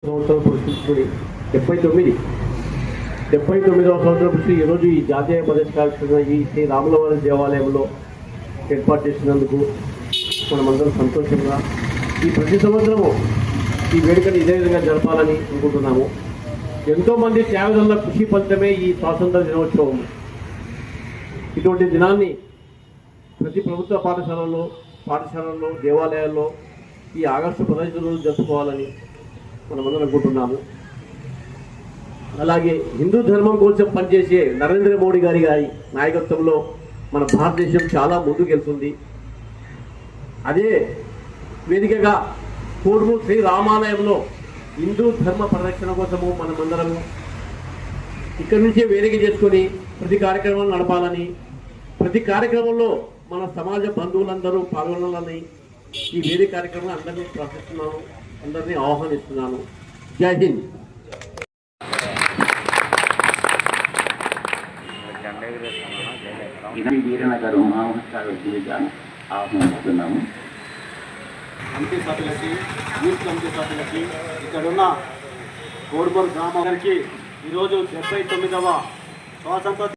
సంవత్సరం పురుషుడి 79వ సంవత్సరం పురుషుడు ఈరోజు ఈ జాతీయ ప్రదేశ ఈ శ్రీ రాములవారి దేవాలయంలో ఏర్పాటు చేసినందుకు మనమందరం సంతోషంగా ఈ ప్రతి సంవత్సరము ఈ వేడుకను ఇదే విధంగా జరపాలని అనుకుంటున్నాము. ఎంతోమంది త్యాగదల కృషి ఫలితమే ఈ స్వాతంత్ర దినోత్సవం. ఇటువంటి దినాన్ని ప్రతి ప్రభుత్వ పాఠశాలల్లో దేవాలయాల్లో ఈ ఆగస్టు 15 రోజు జరుపుకోవాలని మనమందరం అనుకుంటున్నాము. అలాగే హిందూ ధర్మం కోసం పనిచేసే నరేంద్ర మోడీ గారి నాయకత్వంలో మన భారతదేశం చాలా ముందుకెళ్తుంది. అదే వేదికగా కోడూరు శ్రీ రామాలయంలో హిందూ ధర్మ పరిరక్షణ కోసము మనమందరము ఇక్కడి నుంచే వేదిక చేసుకొని ప్రతి కార్యక్రమాన్ని నడపాలని, ప్రతి కార్యక్రమంలో మన సమాజ బంధువులందరూ పాల్గొనాలని ఈ వేదిక కార్యక్రమం అందరినీ ప్రార్థిస్తున్నాను, అందరినీ ఆహ్వానిస్తున్నాను. జై హింద్. వీరనగర్ మహామహోత్సవాలు ఆహ్వానిస్తున్నాము. కమిటీ సభ్యులకి, యూత్ కమిటీ సభ్యులకి, ఇక్కడున్న కోడుమూరు గ్రామానికి ఈరోజు 79వ స్వాతంత్ర